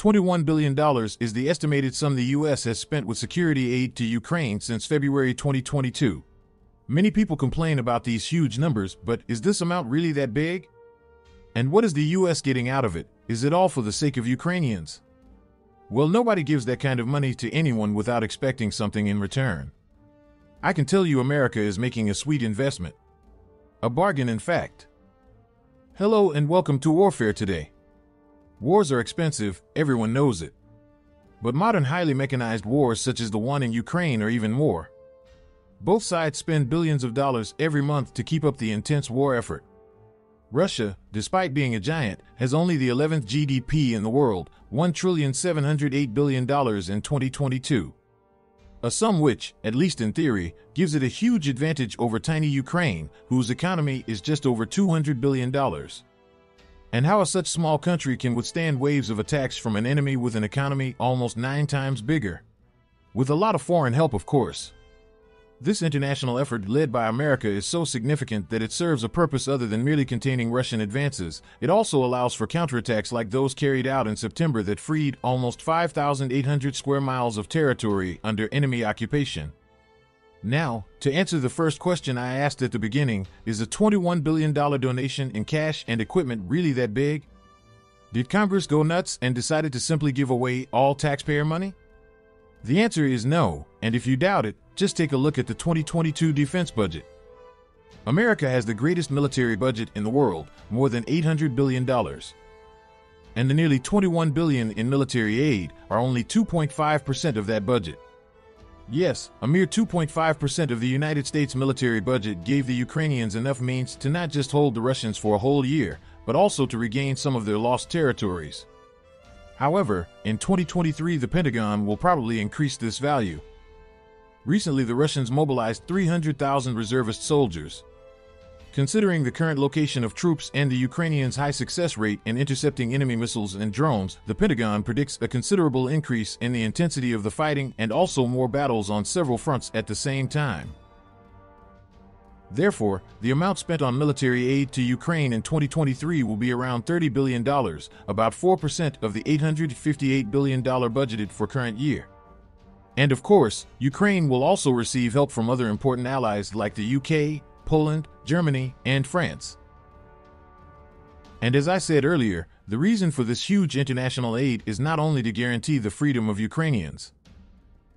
$21 billion is the estimated sum the U.S. has spent with security aid to Ukraine since February 2022. Many people complain about these huge numbers, but is this amount really that big? And what is the U.S. getting out of it? Is it all for the sake of Ukrainians? Well, nobody gives that kind of money to anyone without expecting something in return. I can tell you America is making a sweet investment. A bargain, in fact. Hello and welcome to Warfare Today. Wars are expensive, everyone knows it. But modern highly mechanized wars such as the one in Ukraine are even more. Both sides spend billions of dollars every month to keep up the intense war effort. Russia, despite being a giant, has only the 11th GDP in the world, $1,708 billion in 2022. A sum which, at least in theory, gives it a huge advantage over tiny Ukraine, whose economy is just over $200 billion. And how such small country can withstand waves of attacks from an enemy with an economy almost 9 times bigger? With a lot of foreign help, of course. This international effort led by America is so significant that it serves a purpose other than merely containing Russian advances. It also allows for counterattacks like those carried out in September that freed almost 5,800 square miles of territory under enemy occupation. Now, to answer the first question I asked at the beginning, is a $21 billion donation in cash and equipment really that big? Did Congress go nuts and decided to simply give away all taxpayer money? The answer is no, and if you doubt it, just take a look at the 2022 defense budget. America has the greatest military budget in the world, more than $800 billion. And the nearly $21 billion in military aid are only 2.5% of that budget. Yes, a mere 2.5% of the United States military budget gave the Ukrainians enough means to not just hold the Russians for a whole year, but also to regain some of their lost territories. However, in 2023 the Pentagon will probably increase this value. Recently the Russians mobilized 300,000 reservist soldiers. Considering the current location of troops and the Ukrainians' high success rate in intercepting enemy missiles and drones, the Pentagon predicts a considerable increase in the intensity of the fighting and also more battles on several fronts at the same time. Therefore, the amount spent on military aid to Ukraine in 2023 will be around $30 billion, about 4% of the $858 billion budgeted for current year. And of course, Ukraine will also receive help from other important allies like the UK, Poland, Germany, and France. And as I said earlier, the reason for this huge international aid is not only to guarantee the freedom of Ukrainians.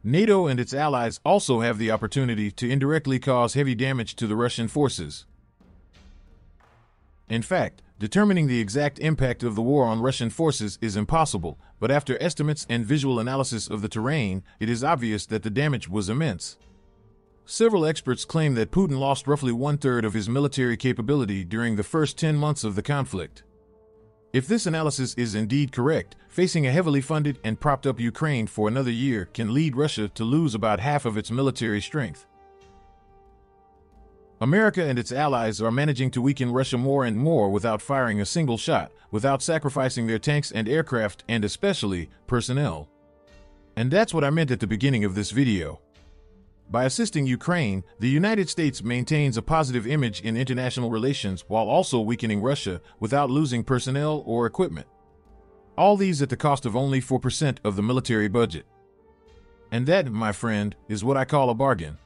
NATO and its allies also have the opportunity to indirectly cause heavy damage to the Russian forces. In fact, determining the exact impact of the war on Russian forces is impossible, but after estimates and visual analysis of the terrain, it is obvious that the damage was immense. Several experts claim that Putin lost roughly 1/3 of his military capability during the first 10 months of the conflict. If this analysis is indeed correct, facing a heavily funded and propped up Ukraine for another year can lead Russia to lose about half of its military strength. America and its allies are managing to weaken Russia more and more without firing a single shot, without sacrificing their tanks and aircraft and especially personnel. And that's what I meant at the beginning of this video. By assisting Ukraine, the United States maintains a positive image in international relations while also weakening Russia without losing personnel or equipment. All these at the cost of only 4% of the military budget. And that, my friend, is what I call a bargain.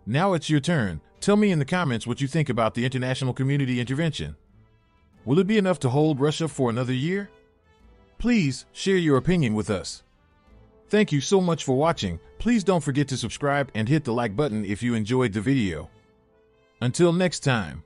Now it's your turn. Tell me in the comments what you think about the international community intervention. Will it be enough to hold Russia for another year? Please share your opinion with us. Thank you so much for watching. Please don't forget to subscribe and hit the like button if you enjoyed the video. Until next time.